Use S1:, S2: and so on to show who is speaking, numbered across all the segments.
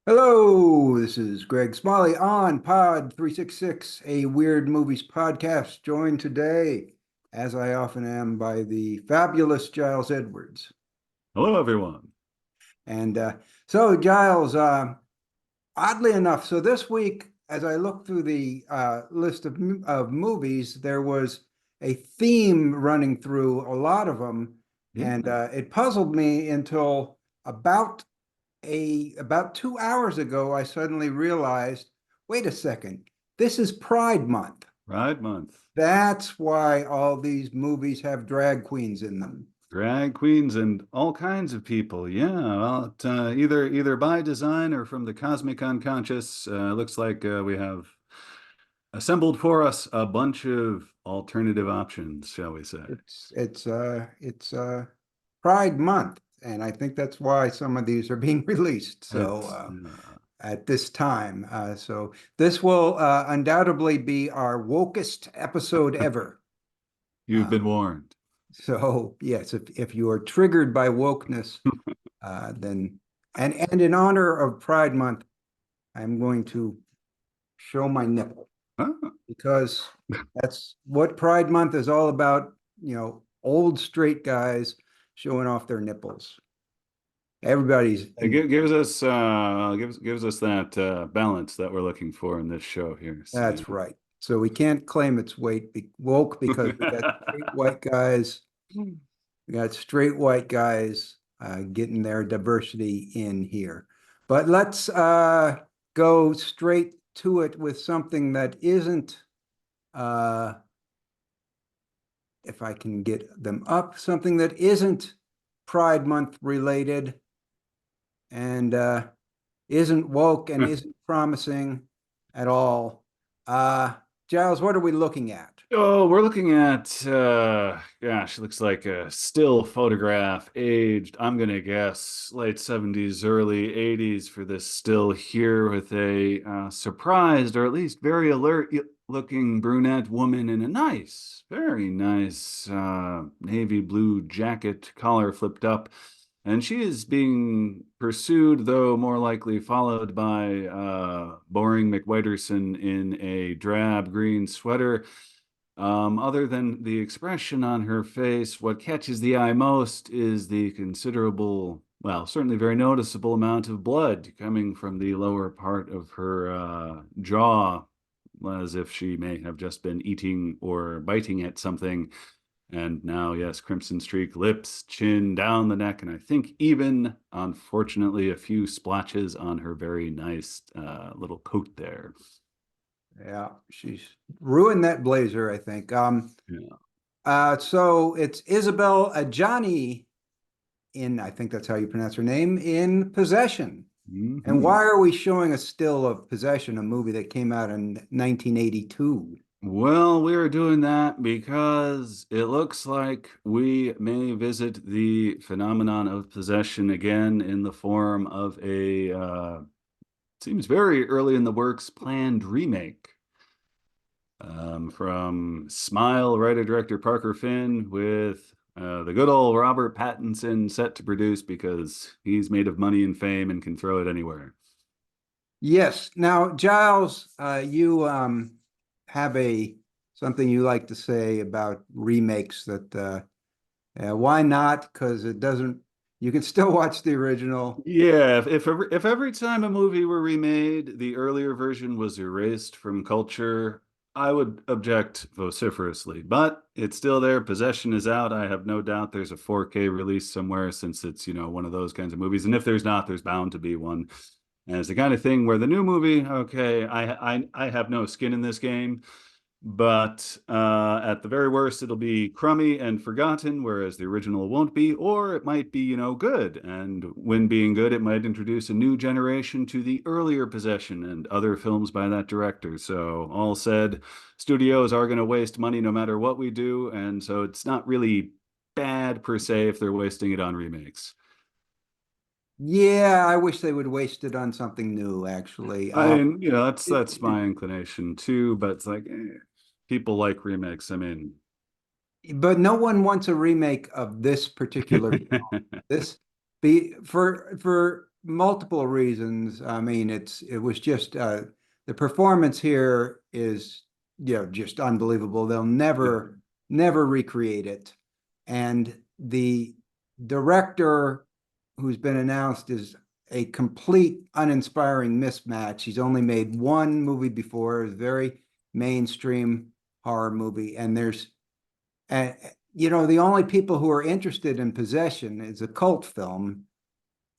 S1: Hello, this is Greg Smalley on Pod 366, a Weird Movies podcast, joined today, as I often am, by the fabulous Giles Edwards.
S2: Hello, everyone.
S1: And so, Giles, oddly enough, so this week, as I looked through the list of movies, there was a theme running through a lot of them, and
S2: Yeah,
S1: it puzzled me until about 2 hours ago, I suddenly realized, wait a second, this is Pride Month.
S2: Pride Month.
S1: That's why all these movies have drag queens in them.
S2: Drag queens and all kinds of people. Yeah, well, either by design or from the cosmic unconscious. Looks like we have assembled for us a bunch of alternative options, shall we say?
S1: It's Pride Month, and I think that's why some of these are being released. So
S2: It's
S1: at this time, so this will undoubtedly be our wokest episode ever.
S2: you've
S1: Uh,
S2: been warned.
S1: So yes, if you are triggered by wokeness, then and in honor of Pride Month, I'm going to show my nipple
S2: Ah,
S1: because that's what Pride Month is all about. Old straight guys showing off their nipples. Everybody's
S2: it
S1: and
S2: gives us that balance that we're looking for in this show here. See.
S1: that's right. So we can't claim it's woke because we got straight white guys. We got straight white guys getting their diversity in here. But let's go straight to it with something that isn't, uh, if I can get them up, something that isn't Pride Month related and isn't woke and isn't promising at all. Uh, Giles, what are we looking at?
S2: Oh, we're looking at, gosh, it looks like a still photograph, aged, I'm gonna guess, late 70s, early 80s for this still here with a surprised or at least very alert looking brunette woman in a nice, very nice navy blue jacket, collar flipped up. And she is being pursued, though more likely followed by boring McWhiterson in a drab green sweater. Other than the expression on her face, what catches the eye most is the considerable, well, certainly very noticeable amount of blood coming from the lower part of her jaw, as if she may have just been eating or biting at something. And now, yes, crimson streak, lips, chin, down the neck, and I think even, unfortunately, a few splotches on her very nice little coat there.
S1: Yeah, she's ruined that blazer, I think.
S2: Yeah.
S1: So it's Isabel Adjani in, I think that's how you pronounce her name, in Possession. And
S2: Mhm.
S1: why are we showing a still of Possession, a movie that came out in 1982?
S2: Well, we are doing that because it looks like we may visit the phenomenon of possession again in the form of a, seems very early in the works, planned remake. From Smile writer-director Parker Finn with the good old Robert Pattinson set to produce because he's made of money and fame and can throw it anywhere.
S1: Yes. Now, Giles, you have a something you like to say about remakes that why not? Because it doesn't, you can still watch the original.
S2: Yeah, if every time a movie were remade, the earlier version was erased from culture, I would object vociferously. But it's still there. Possession is out. I have no doubt there's a 4K release somewhere since it's, one of those kinds of movies. And if there's not, there's bound to be one. And it's the kind of thing where the new movie, okay, I have no skin in this game. But at the very worst, it'll be crummy and forgotten, whereas the original won't be, or it might be, good. And when being good, it might introduce a new generation to the earlier Possession and other films by that director. So, all said, studios are going to waste money no matter what we do. And so it's not really bad per se if they're wasting it on remakes.
S1: Yeah, I wish they would waste it on something new, actually.
S2: I mean,
S1: It-
S2: that's my inclination too, but it's like people like remakes. I mean,
S1: but no one wants a remake of this particular film. This be for multiple reasons. I mean, it was just the performance here is, just unbelievable. They'll
S2: Yeah.
S1: never recreate it. And the director who's been announced is a complete uninspiring mismatch. He's only made one movie before, a very mainstream horror movie, and uh, the only people who are interested in Possession is a cult film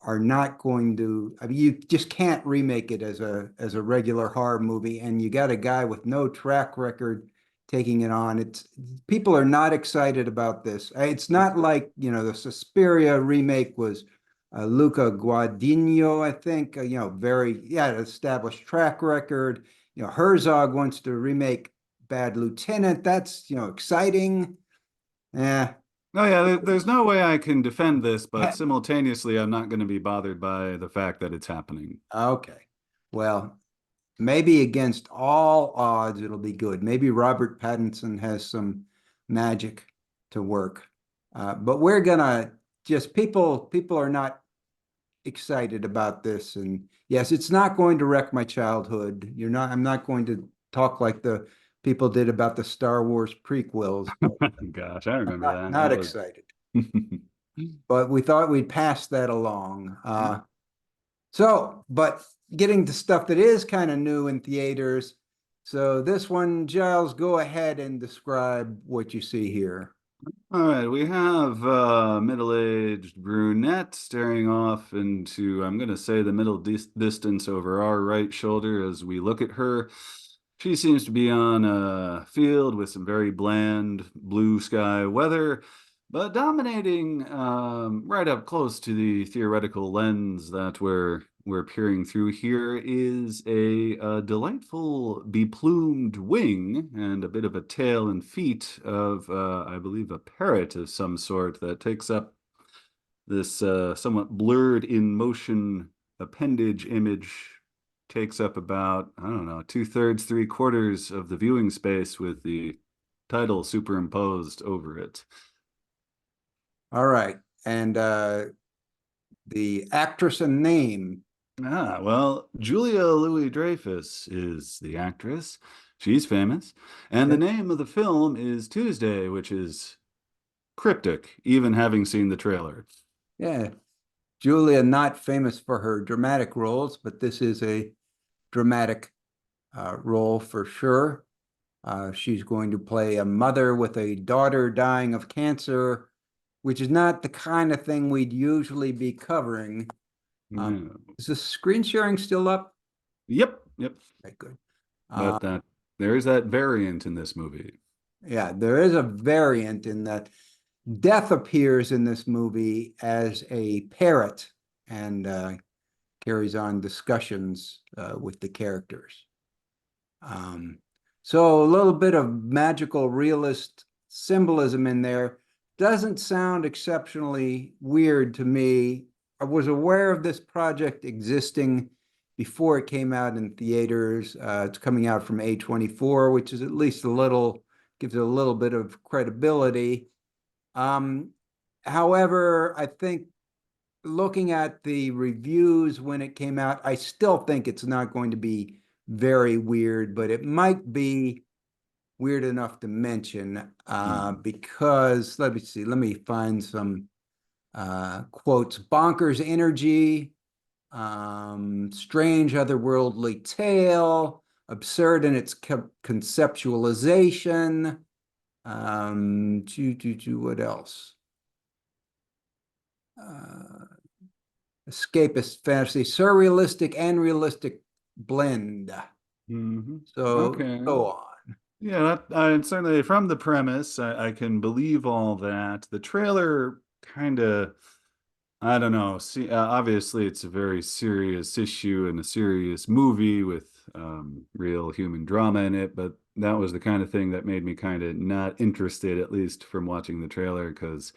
S1: are not going to. I mean, you just can't remake it as a regular horror movie, and you got a guy with no track record taking it on. It's People are not excited about this. It's not like the Suspiria remake was Luca Guadagnino, I think. Very established track record. Herzog wants to remake Bad Lieutenant. That's exciting. Yeah.
S2: Oh yeah, there's no way I can defend this, but simultaneously, I'm not going to be bothered by the fact that it's happening.
S1: Okay. Well, maybe against all odds, it'll be good. Maybe Robert Pattinson has some magic to work. But we're gonna just people are not excited about this. And yes, it's not going to wreck my childhood. I'm not going to talk like the people did about the Star Wars prequels, but
S2: Gosh, I remember that.
S1: not
S2: That was.
S1: excited. But we thought we'd pass that along. But getting to stuff that is kind of new in theaters. So this one, Giles, go ahead and describe what you see here.
S2: All right, we have a middle-aged brunette staring off into, I'm going to say, the middle distance over our right shoulder as we look at her. She seems to be on a field with some very bland blue sky weather, but dominating right up close to the theoretical lens that we're peering through here is a delightful beplumed wing and a bit of a tail and feet of, I believe, a parrot of some sort that takes up this somewhat blurred in motion appendage image, takes up about, I don't know, 2/3, 3/4 of the viewing space with the title superimposed over it.
S1: All right. And the actress and name.
S2: Ah, well, Julia Louis-Dreyfus is the actress. She's famous. And the
S1: Yeah.
S2: name of the film is Tuesday, which is cryptic, even having seen the trailer.
S1: Yeah. Julia, not famous for her dramatic roles, but this is a dramatic role for sure. She's going to play a mother with a daughter dying of cancer, which is not the kind of thing we'd usually be covering.
S2: Yeah.
S1: Is the screen sharing still up?
S2: Yep, yep.
S1: Okay, good.
S2: But there is that variant in this movie.
S1: Yeah, there is a variant in that Death appears in this movie as a parrot and carries on discussions with the characters. So a little bit of magical realist symbolism in there doesn't sound exceptionally weird to me. I was aware of this project existing before it came out in theaters. It's coming out from A24, which is at least gives it a little bit of credibility. Um, However, I think looking at the reviews when it came out, I still think it's not going to be very weird, but it might be weird enough to mention because let me see, let me find some quotes. Bonkers energy, strange otherworldly tale, absurd in its conceptualization. What else? Escapist fantasy, surrealistic and realistic blend. So
S2: Okay.
S1: go on.
S2: Yeah, certainly from the premise, I can believe all that. The trailer kind of, I don't know. See, obviously, it's a very serious issue and a serious movie with real human drama in it, but that was the kind of thing that made me kind of not interested, at least from watching the trailer, because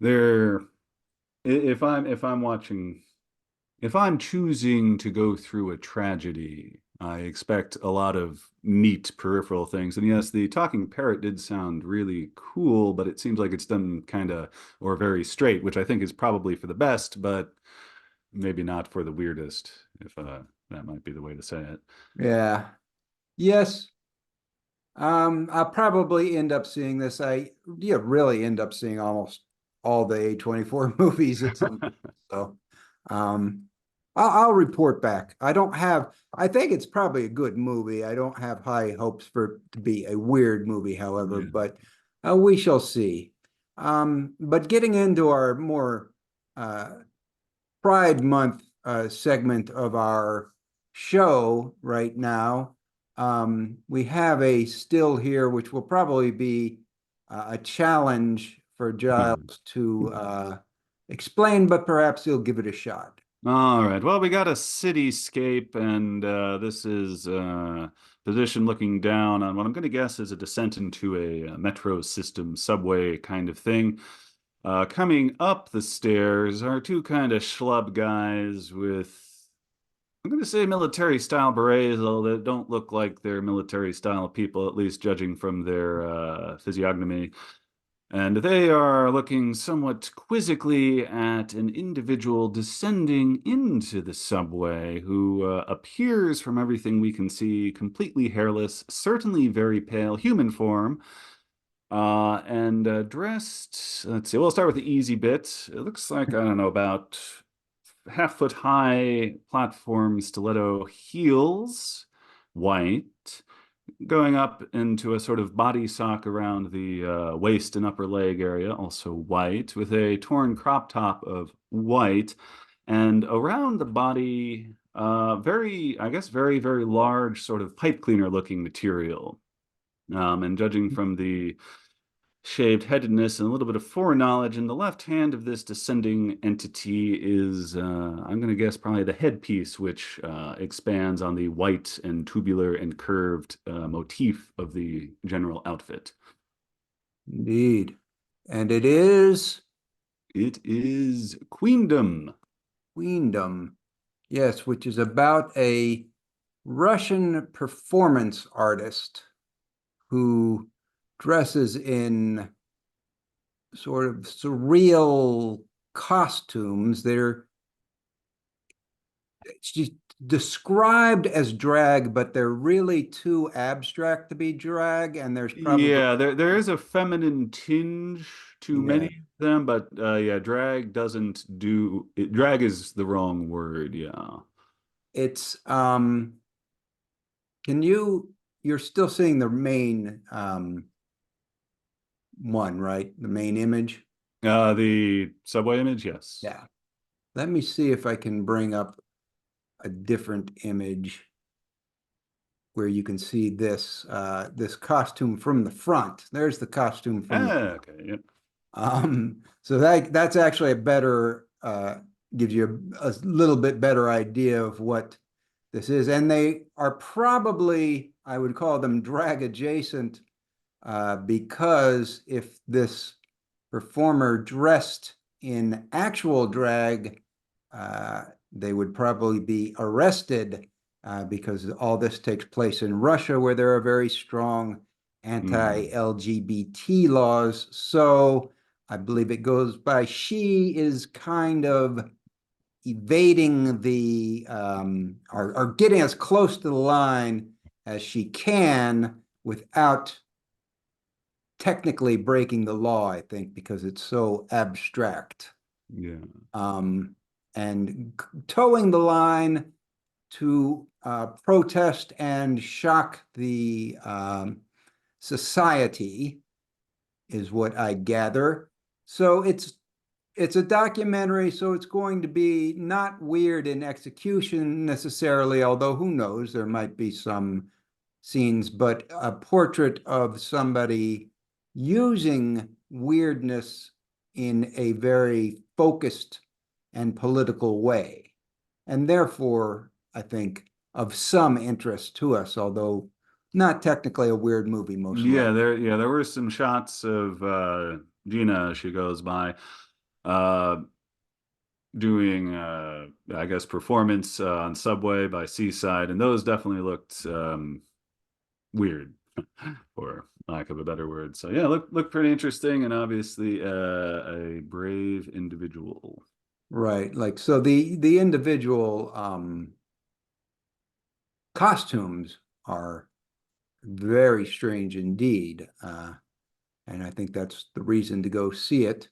S2: there, if I'm choosing to go through a tragedy, I expect a lot of neat peripheral things. And yes, the talking parrot did sound really cool, but it seems like it's done kind of or very straight, which I think is probably for the best. But maybe not for the weirdest, if that might be the way to say it.
S1: Yeah. Yes. I'll probably end up seeing this. Really end up seeing almost all the A24 movies at some point. So, um, I'll report back. I think it's probably a good movie. I don't have high hopes for it to be a weird movie, however,
S2: Yeah.
S1: but we shall see. But getting into our more uh, Pride Month segment of our show right now, we have a still here, which will probably be a challenge for Giles to explain, but perhaps he'll give it a shot.
S2: All right. Well, we got a cityscape, and this is position looking down on what I'm going to guess is a descent into a metro system subway kind of thing. Coming up the stairs are two kind of schlub guys with, I'm going to say military style berets, although they don't look like they're military style people, at least judging from their physiognomy. And they are looking somewhat quizzically at an individual descending into the subway who appears, from everything we can see, completely hairless, certainly very pale, human form, and dressed. Let's see, we'll start with the easy bit. It looks like, I don't know, about half-foot high platform stiletto heels, white, going up into a sort of body sock around the waist and upper leg area, also white, with a torn crop top of white, and around the body, I guess, very, very large sort of pipe cleaner looking material. And judging from the shaved headedness and a little bit of foreknowledge, in the left hand of this descending entity is, I'm going to guess, probably the headpiece, which expands on the white and tubular and curved motif of the general outfit.
S1: Indeed. And it is
S2: It is Queendom.
S1: Queendom. Yes, which is about a Russian performance artist who dresses in sort of surreal costumes. She's described as drag, but they're really too abstract to be drag, and there's probably
S2: Yeah, there is a feminine tinge to many
S1: yeah.
S2: of them, but yeah, drag doesn't do it. Drag is the wrong word. Yeah.
S1: It's you're still seeing the main one, right? The main image.
S2: The subway image, yes.
S1: Yeah. Let me see if I can bring up a different image where you can see this costume from the front. There's the costume from the
S2: Okay, yeah.
S1: so that's actually a better gives you a little bit better idea of what this is. And they are probably, I would call them drag adjacent, because if this performer dressed in actual drag, they would probably be arrested, because all this takes place in Russia, where there are very strong anti-LGBT laws. So I believe it goes by she is kind of evading or getting as close to the line as she can without technically breaking the law, I think, because it's so abstract.
S2: Yeah.
S1: And towing the line to protest and shock the society is what I gather. So it's a documentary, so it's going to be not weird in execution necessarily, although who knows, there might be some scenes, but a portrait of somebody using weirdness in a very focused and political way. And therefore, I think, of some interest to us, although not technically a weird movie, most likely.
S2: There were some shots of Gina as she goes by uh doing I guess performance on Subway by Seaside, and those definitely looked weird for lack of a better word. So yeah, look pretty interesting, and obviously a brave individual.
S1: Right. Like so the individual costumes are very strange indeed. And I think that's the reason to go see it.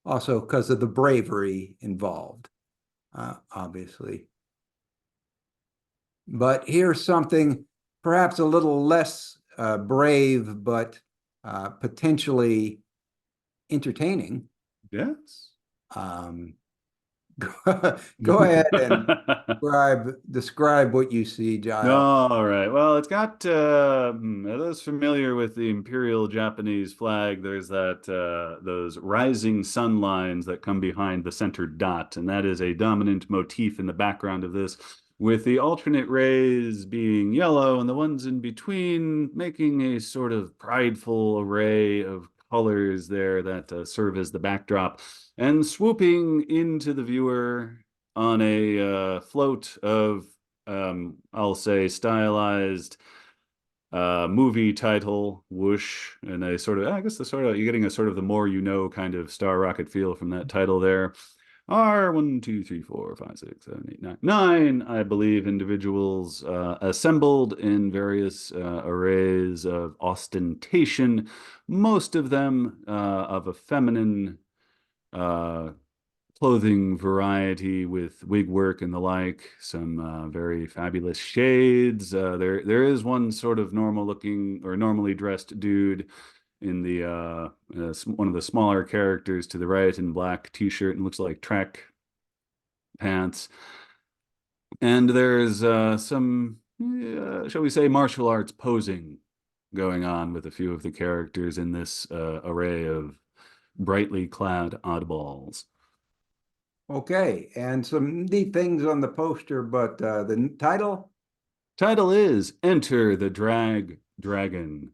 S1: Also, because of the bravery involved, obviously. But here's something perhaps a little less brave, but potentially entertaining.
S2: Yes.
S1: Um, go ahead and describe what you see, Giles.
S2: All right. Well, it's got are those familiar with the Imperial Japanese flag? There's that those rising sun lines that come behind the center dot, and that is a dominant motif in the background of this, with the alternate rays being yellow and the ones in between making a sort of prideful array of colors there that serve as the backdrop, and swooping into the viewer on a float of I'll say stylized movie title whoosh, and a sort of, I guess the sort of, you're getting a sort of the more you know kind of Star Rocket feel from that title there. Are 1, 2, 3, 4, 5, 6, 7, 8, 9, 9, I believe, individuals assembled in various arrays of ostentation, most of them of a feminine uh, clothing variety with wig work and the like, some very fabulous shades. There is one sort of normal looking or normally dressed dude in the one of the smaller characters to the right in black t-shirt and looks like track pants. And there's some, shall we say, martial arts posing going on with a few of the characters in this array of brightly clad oddballs.
S1: Okay, and some neat things on the poster, but the title?
S2: Title is Enter the Drag Dragon.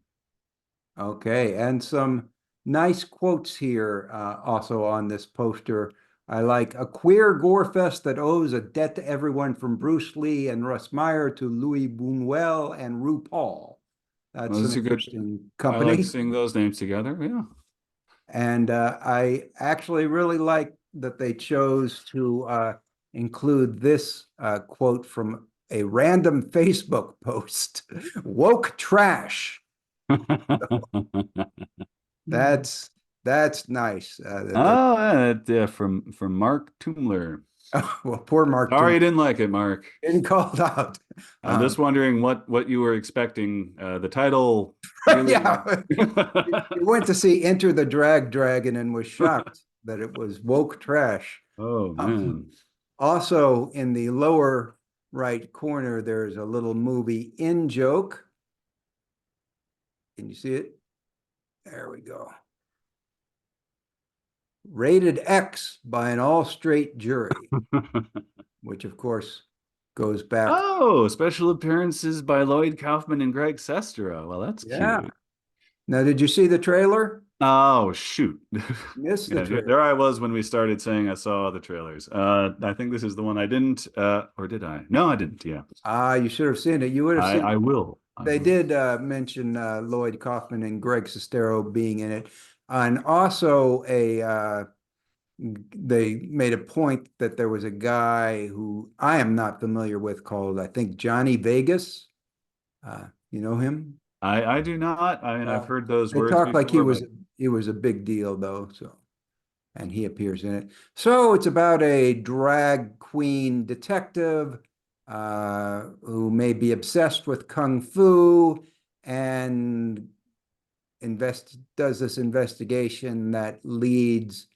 S1: Okay, and some nice quotes here also on this poster. I like a queer gore fest that owes a debt to everyone from Bruce Lee and Russ Meyer to Louis Buñuel and RuPaul. That's
S2: Well,
S1: some
S2: that's a good.
S1: interesting
S2: I like
S1: company.
S2: seeing those names together. Yeah.
S1: And I actually really like that they chose to include this quote from a random Facebook post. Woke trash. That's that's nice. That they
S2: Oh, yeah, from Mark Tumler.
S1: well, poor Mark
S2: Sorry
S1: Toon
S2: you didn't like it, Mark.
S1: getting called out.
S2: I'm just wondering what you were expecting. The title really.
S1: Yeah, you went to see Enter the Drag Dragon and was shocked that it was woke trash.
S2: Oh
S1: Um,
S2: man.
S1: Also, in the lower right corner, there's a little movie in joke. Can you see it? There we go. Rated X by an all straight jury, which of course goes back.
S2: Oh, special appearances by Lloyd Kaufman and Greg Sestero. Well, that's
S1: Yeah.
S2: cute.
S1: Now, did you see the trailer?
S2: Oh, shoot.
S1: Missed the
S2: Yeah,
S1: trailer.
S2: there I was when we started saying I saw the trailers. I think this is the one I didn't, or did I? No, I didn't. Yeah,
S1: Ah, you should have seen it. You would have seen.
S2: I will. I
S1: They
S2: will.
S1: did mention Lloyd Kaufman and Greg Sestero being in it, and also a they made a point that there was a guy who I am not familiar with called I think Johnny Vegas. You know him?
S2: I do not. I mean, I've heard those
S1: They
S2: words
S1: talk like
S2: before, but
S1: he was a big deal though, so and he appears in it. So it's about a drag queen detective who may be obsessed with kung fu and does this investigation that leads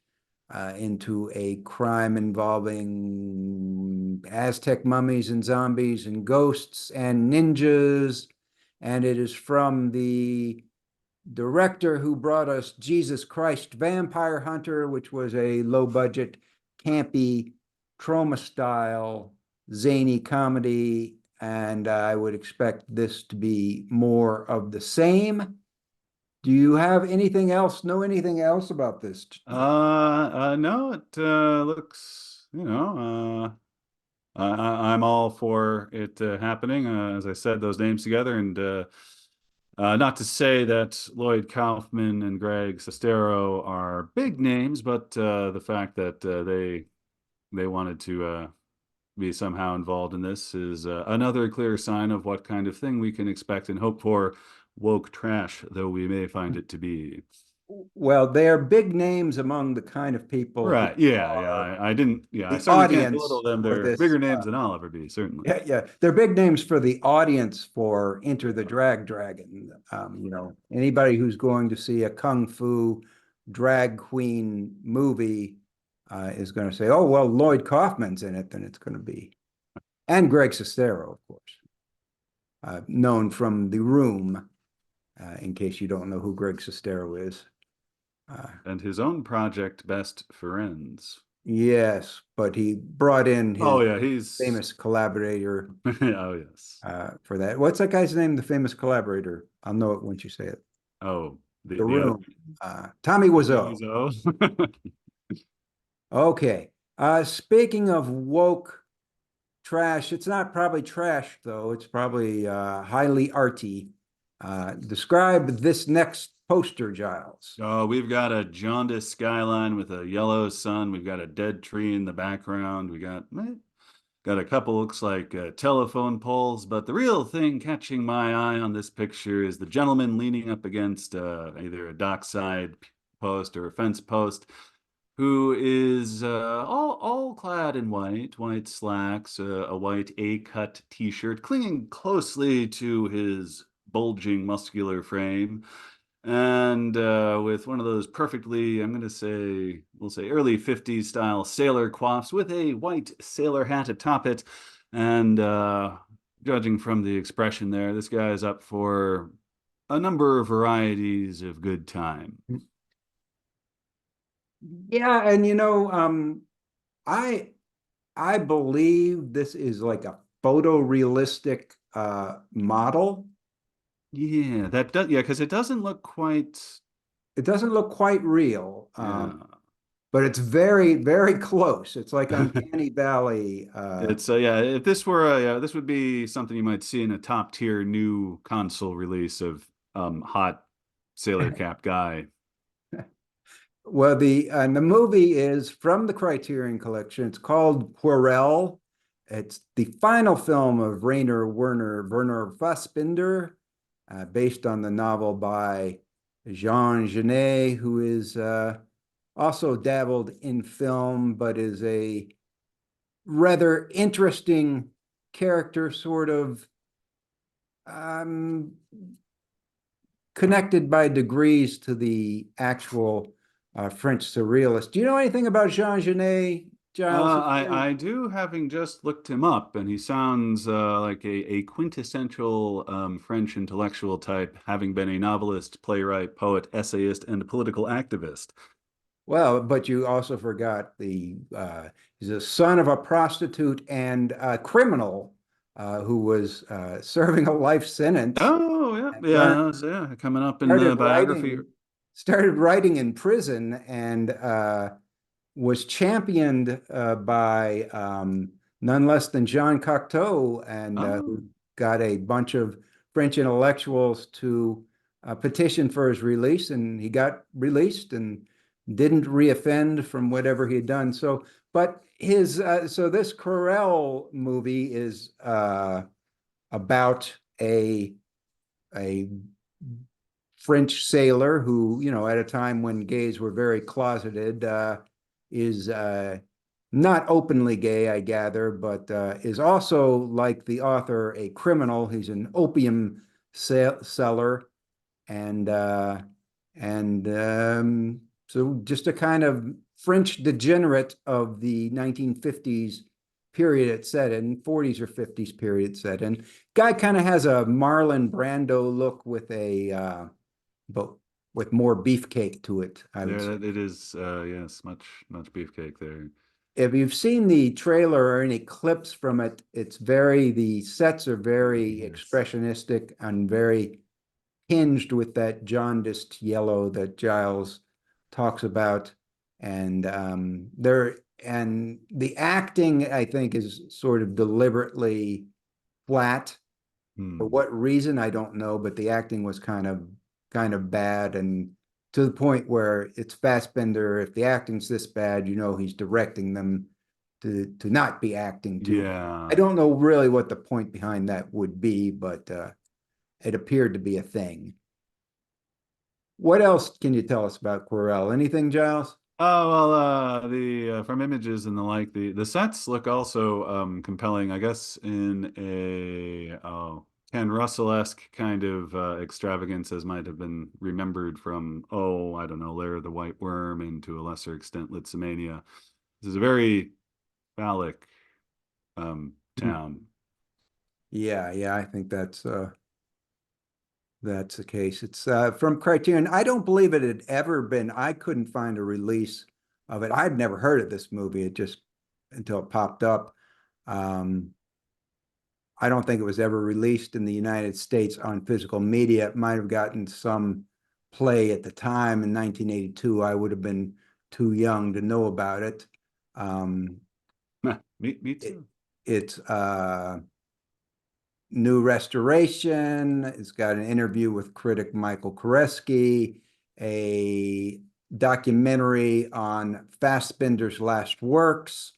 S1: into a crime involving Aztec mummies and zombies and ghosts and ninjas. And it is from the director who brought us Jesus Christ Vampire Hunter, which was a low budget, campy, trauma style, zany comedy. And I would expect this to be more of the same. Do you have anything else? Know anything else about this?
S2: no, it looks, I'm all for it happening. As I said, those names together, and not to say that Lloyd Kaufman and Greg Sestero are big names, but the fact that they they wanted to be somehow involved in this is another clear sign of what kind of thing we can expect and hope for woke trash, though we may find it to be.
S1: Well, they are big names among the kind of people who
S2: Right. Yeah. Yeah.
S1: are
S2: I didn't. Yeah. I
S1: the
S2: certainly can't belittle
S1: audience
S2: them.
S1: for
S2: They're
S1: this.
S2: bigger names than I'll ever be, certainly.
S1: Yeah, yeah, they're big names for the audience for Enter the Dragon. Anybody who's going to see a kung fu drag queen movie is going to say, "Oh, well, Lloyd Kaufman's in it," then it's going to be, and Greg Sestero, of course, known from The Room. In case you don't know who Greg Sestero is.
S2: And his own project, Best Friends.
S1: Yes, but he brought in
S2: Oh
S1: his
S2: yeah, he's
S1: famous collaborator
S2: oh yes.
S1: for that. What's that guy's name? The famous collaborator. I'll know it once you say it.
S2: Oh,
S1: The
S2: the other
S1: Room. Tommy Wiseau.
S2: Wiseau.
S1: Okay. Speaking of woke trash, it's not probably trash though. It's probably highly arty. Describe this next poster, Giles.
S2: Oh, we've got a jaundiced skyline with a yellow sun. We've got a dead tree in the background. We got a couple looks like telephone poles, but the real thing catching my eye on this picture is the gentleman leaning up against either a dockside post or a fence post, who is all clad in white slacks, a white A-cut t-shirt, clinging closely to his bulging muscular frame, and with one of those perfectly, I'm going to say, we'll say early 50s style sailor coifs with a white sailor hat atop it. And judging from the expression there, this guy is up for a number of varieties of good time.
S1: Yeah, and I I believe this is like a photorealistic model.
S2: Yeah, that does. Yeah, because it doesn't look quite.
S1: It doesn't look quite real,
S2: Yeah.
S1: but it's very, very close. It's like Uncanny Valley.
S2: It's yeah. If this were yeah, this would be something you might see in a top tier new console release of hot sailor cap guy.
S1: Well, the movie is from the Criterion Collection. It's called Querelle. It's the final film of Rainer Werner Fassbinder, based on the novel by Jean Genet, who is also dabbled in film, but is a rather interesting character, sort of connected by degrees to the actual French surrealist. Do you know anything about Jean Genet, Giles?
S2: I do, having just looked him up, and he sounds like a quintessential French intellectual type, having been a novelist, playwright, poet, essayist, and political activist.
S1: Well, but you also forgot he's a son of a prostitute and a criminal who was serving a life sentence.
S2: Oh yeah,
S1: And
S2: yeah, so, yeah, coming up in
S1: started
S2: the biography.
S1: started writing in prison and was championed by none less than Jean Cocteau, and
S2: Oh,
S1: who got a bunch of French intellectuals to petition for his release, and he got released and didn't reoffend from whatever he had done. So, but so this Querelle movie is about a French sailor who, at a time when gays were very closeted, is not openly gay, I gather, but is also, like the author, a criminal. He's an opium seller, and so just a kind of French degenerate of the 1950s period it set in, 40s or 50s period set in. Guy kind of has a Marlon Brando look with but with more beefcake to it, I would say.
S2: there it is. Yes, much beefcake there.
S1: If you've seen the trailer or any clips from it, the sets are very
S2: Yes.
S1: expressionistic and very hinged with that jaundiced yellow that Giles talks about. And and the acting, I think, is sort of deliberately flat. For
S2: Hmm.
S1: what reason, I don't know, but the acting was kind of bad, and to the point where it's Fassbinder. If the acting's this bad, he's directing them to not be acting too.
S2: Yeah.
S1: I don't know really what the point behind that would be, but it appeared to be a thing. What else can you tell us about Querelle? Anything, Giles?
S2: Oh well, the from images and the like, the sets look also compelling. I guess in a Ken Russell-esque kind of extravagance, as might have been remembered from I don't know, Lair of the White Worm, and to a lesser extent, Litzomania. This is a very phallic town.
S1: Yeah, I think that's the case. It's from Criterion. I don't believe it had ever been. I couldn't find a release of it. I'd never heard of this movie. It just until it popped up. Um, I don't think it was ever released in the United States on physical media. It might have gotten some play at the time in 1982. I would have been too young to know about it.
S2: Me too.
S1: It's new restoration. It's got an interview with critic Michael Koreski, a documentary on Fassbinder's last works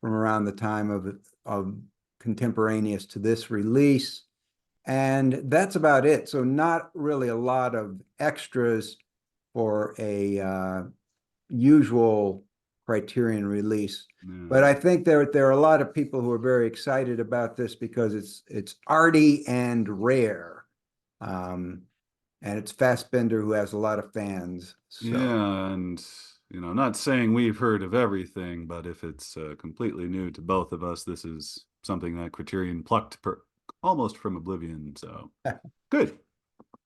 S1: from around the time of contemporaneous to this release. And that's about it. So not really a lot of extras for a usual Criterion release. But I think there are a lot of people who are very excited about this because it's arty and rare. And it's Fassbinder, who has a lot of fans. So
S2: Yeah, and not saying we've heard of everything, but if it's completely new to both of us, this is something that Criterion plucked almost from oblivion. So good.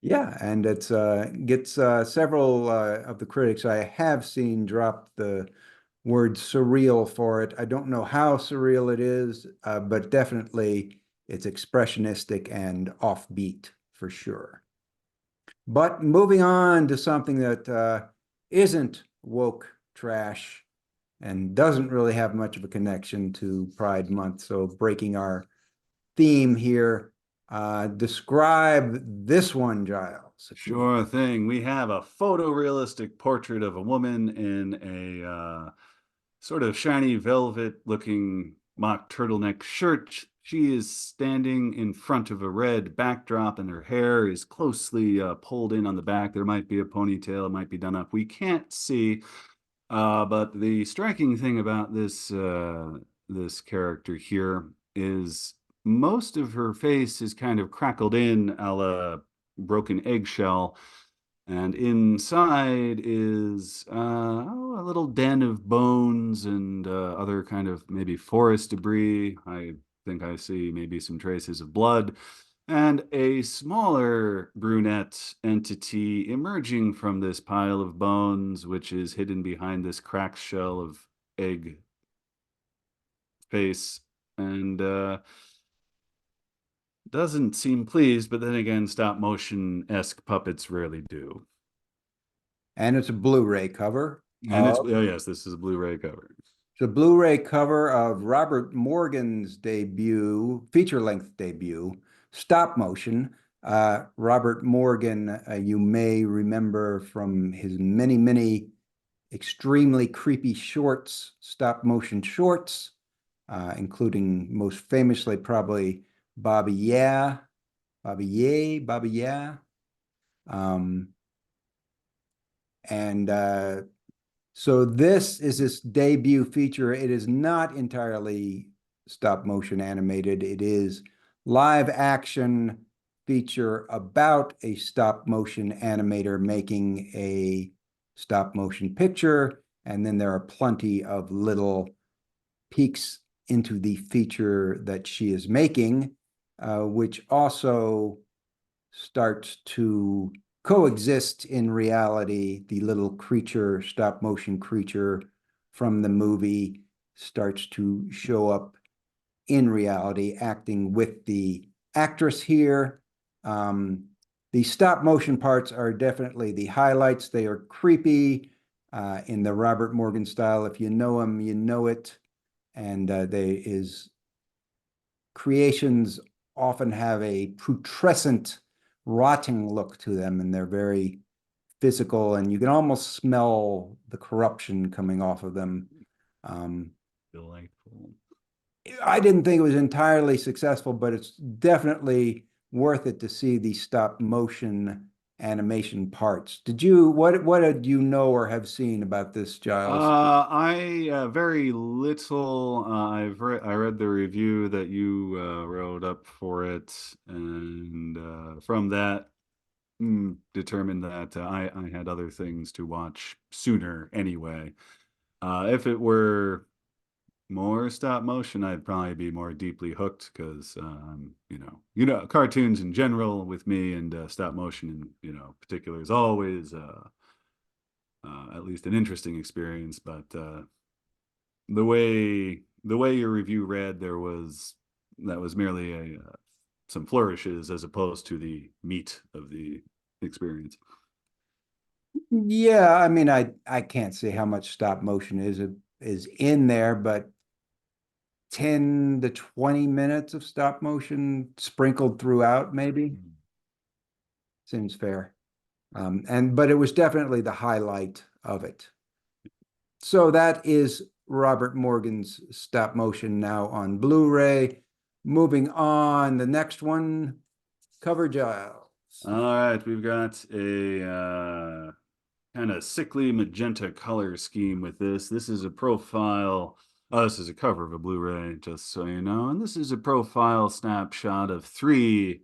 S1: yeah, and it's gets several of the critics I have seen drop the word surreal for it. I don't know how surreal it is, but definitely it's expressionistic and offbeat for sure. But moving on to something that isn't woke trash and doesn't really have much of a connection to Pride Month, so breaking our theme here. Describe this one, Giles.
S2: Sure thing. We have a photorealistic portrait of a woman in a sort of shiny velvet looking mock turtleneck shirt. She is standing in front of a red backdrop, and her hair is closely pulled in on the back. There might be a ponytail, it might be done up. We can't see. But the striking thing about this character here is most of her face is kind of crackled in a la broken eggshell, and inside is a little den of bones and other kind of maybe forest debris. I think I see maybe some traces of blood, and a smaller brunette entity emerging from this pile of bones, which is hidden behind this cracked shell of egg face, and doesn't seem pleased, but then again, stop motion-esque puppets rarely do.
S1: And it's a Blu-ray cover.
S2: And it's, oh yes, this is a Blu-ray cover.
S1: It's a Blu-ray cover of Robert Morgan's debut, feature-length debut, Stopmotion. Robert Morgan, you may remember from his many extremely creepy shorts, stop-motion shorts, including most famously probably Bobby Yeah, Bobby Yay, Bobby Yeah. And so this is his debut feature. It is not entirely stop motion animated. It is live action feature about a stop motion animator making a stop motion picture. And then there are plenty of little peeks into the feature that she is making, which also starts to coexist in reality. The little creature, stop motion creature from the movie starts to show up in reality, acting with the actress here. The stop motion parts are definitely the highlights. They are creepy in the Robert Morgan style. If you know him, you know it. And his creations often have a putrescent, rotting look to them, and they're very physical, and you can almost smell the corruption coming off of them.
S2: Nipple.
S1: I didn't think it was entirely successful, but it's definitely worth it to see the stop motion animation parts. What did you know or have seen about this, Giles?
S2: I very little. I read the review that you wrote up for it, and from that determined that I had other things to watch sooner anyway. If it were more stop motion, I'd probably be more deeply hooked because cartoons in general with me and stop motion in particular is always at least an interesting experience. But the way your review read, that was merely some flourishes as opposed to the meat of the experience.
S1: Yeah, I mean, I can't say how much stop motion is in there, but 10 to 20 minutes of stop motion sprinkled throughout, maybe seems fair. But it was definitely the highlight of it. So that is Robert Morgan's stop motion now on Blu-ray. Moving on, the next one, Cover Giles.
S2: All right, we've got a kind of sickly magenta color scheme with this. This is a profile. Oh, this is a cover of a Blu-ray, just so you know. And this is a profile snapshot of three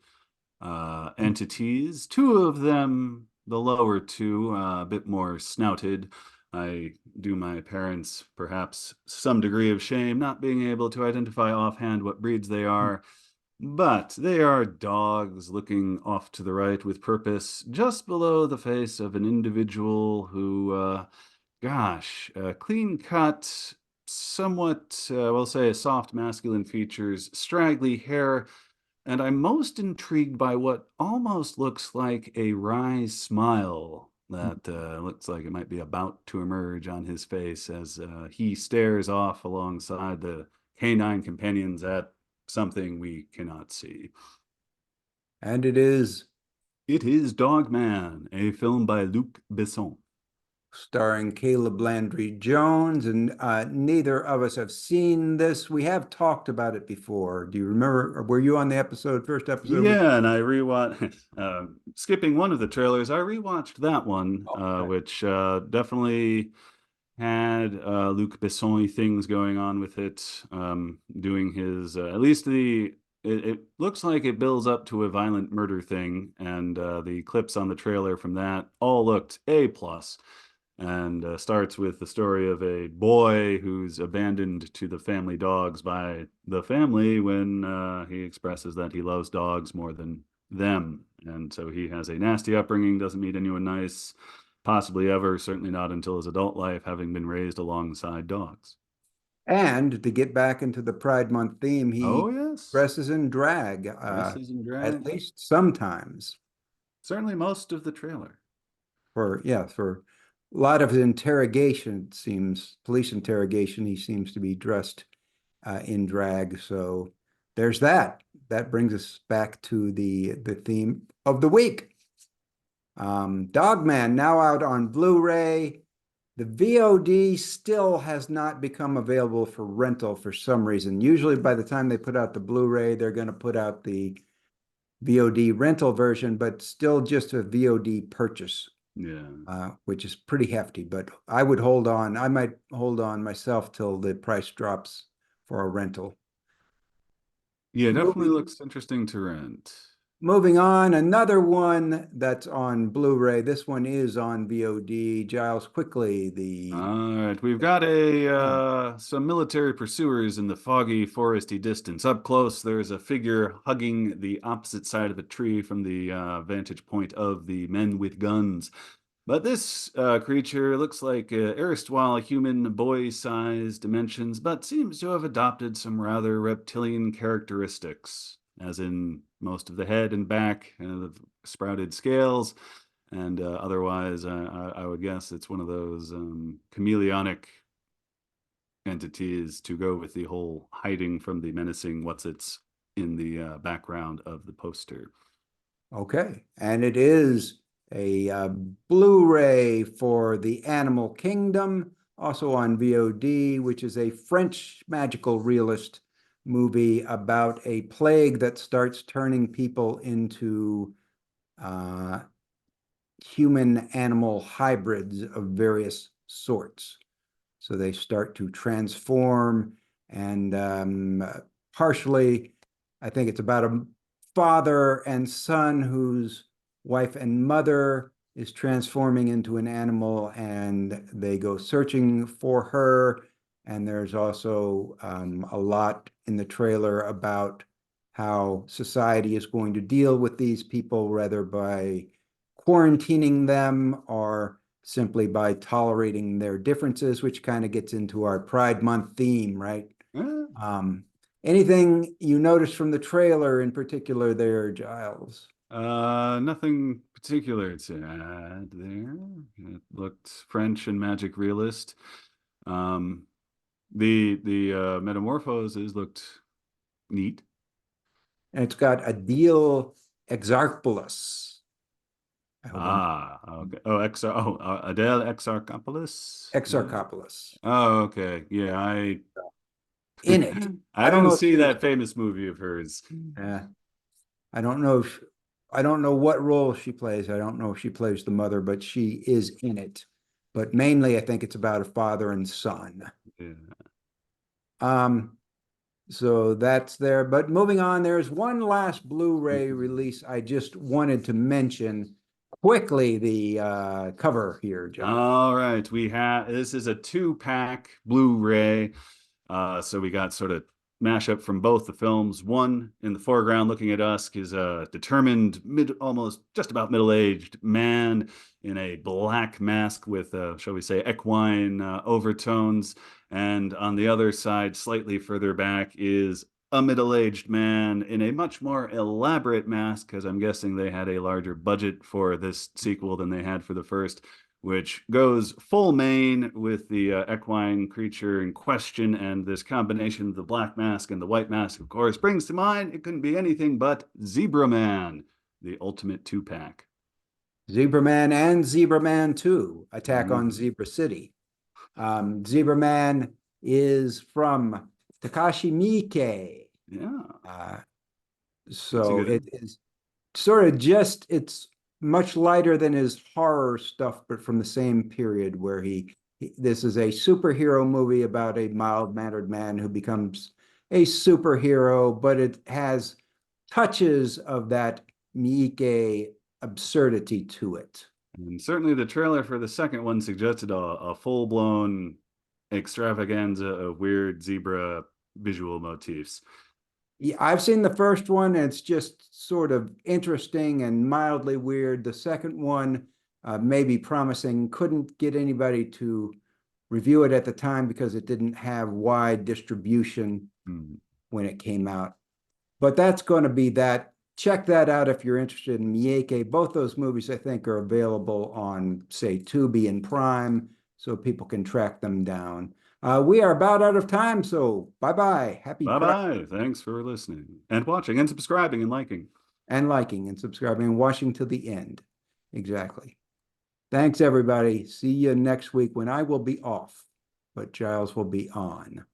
S2: entities. Two of them, the lower two, a bit more snouted. I do my parents perhaps some degree of shame not being able to identify offhand what breeds they are. But they are dogs looking off to the right with purpose, just below the face of an individual who, clean cut, somewhat, we'll say, soft masculine features, straggly hair, and I'm most intrigued by what almost looks like a wry smile that looks like it might be about to emerge on his face as he stares off alongside the canine companions at something we cannot see.
S1: And it is
S2: It is Dogman, a film by Luc Besson.
S1: starring Caleb Landry Jones, and neither of us have seen this. We have talked about it before. Do you remember? Were you on the first episode?
S2: Yeah, and I rewatched, skipping one of the trailers, I rewatched that one,
S1: Okay.
S2: which definitely had Luc Besson things going on with it, doing his, at least it looks like it builds up to a violent murder thing, and the clips on the trailer from that all looked A plus. And starts with the story of a boy who's abandoned to the family dogs by the family when he expresses that he loves dogs more than them. And so he has a nasty upbringing, doesn't meet anyone nice, possibly ever, certainly not until his adult life, having been raised alongside dogs.
S1: And to get back into the Pride Month theme,
S2: Oh,
S1: he
S2: yes.
S1: dresses in drag,
S2: Dresses in
S1: at
S2: drag.
S1: least sometimes.
S2: Certainly most of the trailer.
S1: For a lot of his interrogation, it seems, police interrogation, he seems to be dressed in drag. So there's that. That brings us back to the theme of the week. Dogman now out on Blu-ray. The VOD still has not become available for rental for some reason. Usually by the time they put out the Blu-ray, they're going to put out the VOD rental version, but still just a VOD purchase.
S2: Yeah.
S1: Which is pretty hefty, but I would hold on. I might hold on myself till the price drops for a rental.
S2: Yeah, definitely
S1: Moving,
S2: looks interesting to rent.
S1: moving on, another one that's on Blu-ray. This one is on VOD. Giles, quickly,
S2: All right, we've got a
S1: yeah.
S2: some military pursuers in the foggy, foresty distance. Up close, there's a figure hugging the opposite side of a tree from the vantage point of the men with guns. But this creature looks like erstwhile human boy-sized dimensions, but seems to have adopted some rather reptilian characteristics, as in most of the head and back and the sprouted scales. And otherwise, I would guess it's one of those chameleonic entities to go with the whole hiding from the menacing what's it's in the background of the poster.
S1: Okay, and it is a Blu-ray for the Animal Kingdom. also on VOD, which is a French magical realist movie about a plague that starts turning people into human animal hybrids of various sorts. So they start to transform, and partially, I think it's about a father and son whose wife and mother is transforming into an animal, and they go searching for her. And there's also a lot in the trailer about how society is going to deal with these people, whether by quarantining them or simply by tolerating their differences, which kind of gets into our Pride Month theme, right? Anything you noticed from the trailer in particular there, Giles?
S2: Nothing particular to add there. It looked French and magic realist. The metamorphoses looked neat.
S1: And it's got Adil Exarchopoulos.
S2: Okay. Adele Exarchopoulos.
S1: Exarchopoulos
S2: Oh, okay. Yeah,
S1: in it.
S2: I
S1: don't
S2: didn't
S1: know if
S2: see
S1: she was,
S2: that famous movie of hers.
S1: I don't know if I don't know what role she plays. I don't know if she plays the mother, but she is in it. But mainly, I think it's about a father and son.
S2: Yeah.
S1: So that's there. But moving on, there's one last Blu-ray release I just wanted to mention quickly. The cover here, John.
S2: All right, this is a 2-pack Blu-ray. So we got sort of mashup from both the films. One in the foreground looking at us is a determined, almost just about middle-aged man in a black mask with, shall we say, equine overtones. And on the other side, slightly further back, is a middle-aged man in a much more elaborate mask, because I'm guessing they had a larger budget for this sequel than they had for the first, which goes full mane with the equine creature in question. And this combination of the black mask and the white mask, of course, brings to mind it couldn't be anything but Zebraman, the ultimate 2-pack.
S1: Zebraman and Zebraman 2, Attack on
S2: Mm.
S1: Zebra City. Zebraman is from Takashi Miike.
S2: Yeah.
S1: So it is sort of it's much lighter than his horror stuff, but from the same period where this is a superhero movie about a mild-mannered man who becomes a superhero, but it has touches of that Miike absurdity to it.
S2: And certainly the trailer for the second one suggested a full-blown extravaganza of weird zebra visual motifs.
S1: Yeah, I've seen the first one, and it's just sort of interesting and mildly weird. The second one may be promising. Couldn't get anybody to review it at the time because it didn't have wide distribution when it came out. But that's going to be that. Check that out if you're interested in Miike. Both those movies, I think, are available on, say, Tubi and Prime, so people can track them down. We are about out of time, so bye-bye. Happy
S2: Bye-bye. Thanks for listening and watching and subscribing and liking.
S1: And liking and subscribing and watching to the end. Exactly. Thanks, everybody. See you next week when I will be off, but Giles will be on.